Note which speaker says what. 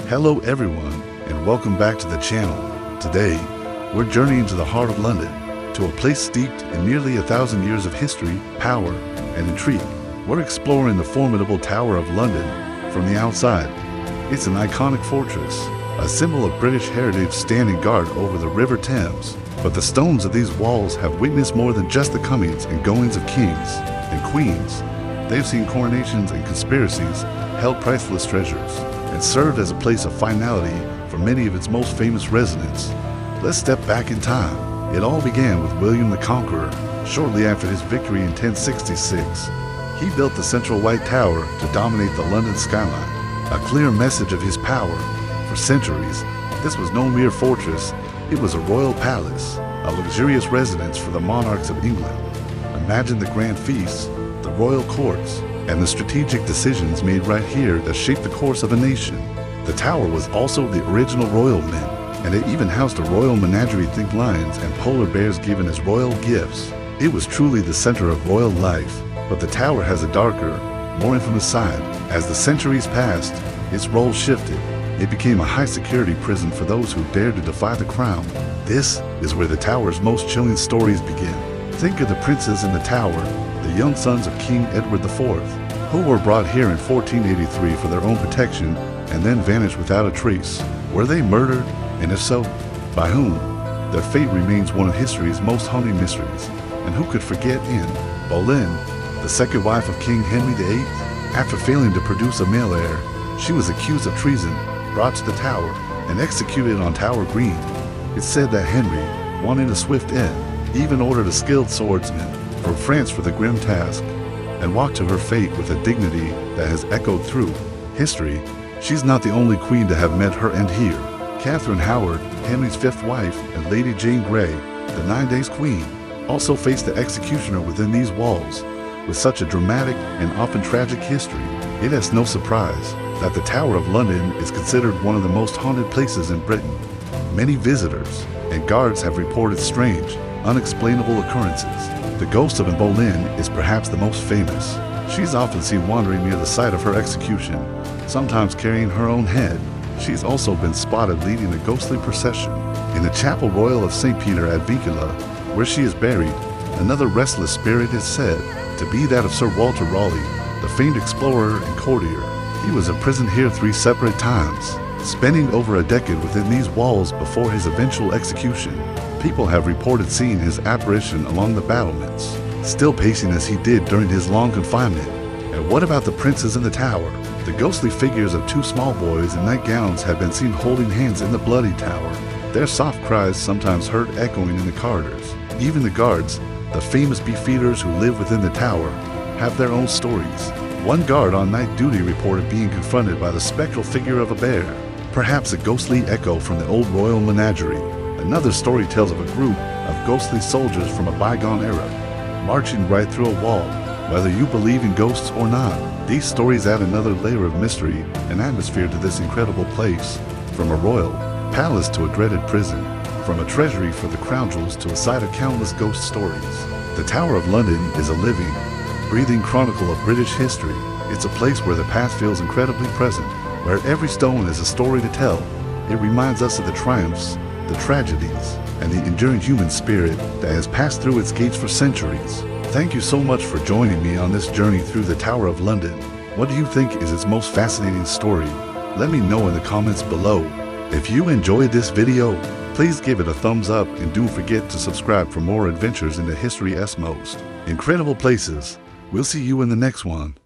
Speaker 1: Hello everyone, and welcome back to the channel. Today, we're journeying to the heart of London, to a place steeped in nearly 1,000 years of history, power, and intrigue. We're exploring the formidable Tower of London from the outside. It's an iconic fortress, a symbol of British heritage standing guard over the River Thames. But the stones of these walls have witnessed more than just the comings and goings of kings and queens. They've seen coronations and conspiracies, held priceless treasures, and served as a place of finality for many of its most famous residents. Let's step back in time. It all began with William the Conqueror. Shortly after his victory in 1066, he built the central White Tower to dominate the London skyline, a clear message of his power. For centuries, this was no mere fortress, it was a royal palace, a luxurious residence for the monarchs of England. Imagine the grand feasts, the royal courts, and the strategic decisions made right here that shaped the course of a nation. The tower was also the original royal mint, and it even housed a royal menagerie. Think lions and polar bears given as royal gifts. It was truly the center of royal life, but the tower has a darker, more infamous side. As the centuries passed, its role shifted. It became a high-security prison for those who dared to defy the crown. This is where the tower's most chilling stories begin. Think of the princes in the tower, the young sons of King Edward IV, who were brought here in 1483 for their own protection and then vanished without a trace. Were they murdered? And if so, by whom? Their fate remains one of history's most haunting mysteries. And who could forget Anne Boleyn, the second wife of King Henry VIII? After failing to produce a male heir, she was accused of treason, brought to the tower, and executed on Tower Green. It's said that Henry, wanting a swift end, even ordered a skilled swordsman from France for the grim task, and walked to her fate with a dignity that has echoed through history. She's not the only queen to have met her end here. Catherine Howard, Henry's fifth wife, and Lady Jane Grey, the 9 Days Queen, also faced the executioner within these walls. With such a dramatic and often tragic history, it is no surprise that the Tower of London is considered one of the most haunted places in Britain. Many visitors and guards have reported strange, unexplainable occurrences. The ghost of Anne Boleyn is perhaps the most famous. She's often seen wandering near the site of her execution, sometimes carrying her own head. She's also been spotted leading a ghostly procession. In the Chapel Royal of St. Peter at Vincula, where she is buried, another restless spirit is said to be that of Sir Walter Raleigh, the famed explorer and courtier. He was imprisoned here 3 separate times, spending over a decade within these walls before his eventual execution. People have reported seeing his apparition along the battlements, still pacing as he did during his long confinement. And what about the princes in the tower? The ghostly figures of 2 small boys in nightgowns have been seen holding hands in the bloody tower, their soft cries sometimes heard echoing in the corridors. Even the guards, the famous beefeaters who live within the tower, have their own stories. One guard on night duty reported being confronted by the spectral figure of a bear, perhaps a ghostly echo from the old royal menagerie. Another story tells of a group of ghostly soldiers from a bygone era, marching right through a wall. Whether you believe in ghosts or not, these stories add another layer of mystery and atmosphere to this incredible place. From a royal palace to a dreaded prison, from a treasury for the crown jewels to a site of countless ghost stories, the Tower of London is a living, breathing chronicle of British history. It's a place where the past feels incredibly present, where every stone is a story to tell. It reminds us of the triumphs, the tragedies, and the enduring human spirit that has passed through its gates for centuries. Thank you so much for joining me on this journey through the Tower of London. What do you think is its most fascinating story? Let me know in the comments below. If you enjoyed this video, please give it a thumbs up and don't forget to subscribe for more adventures into history's most incredible places. We'll see you in the next one.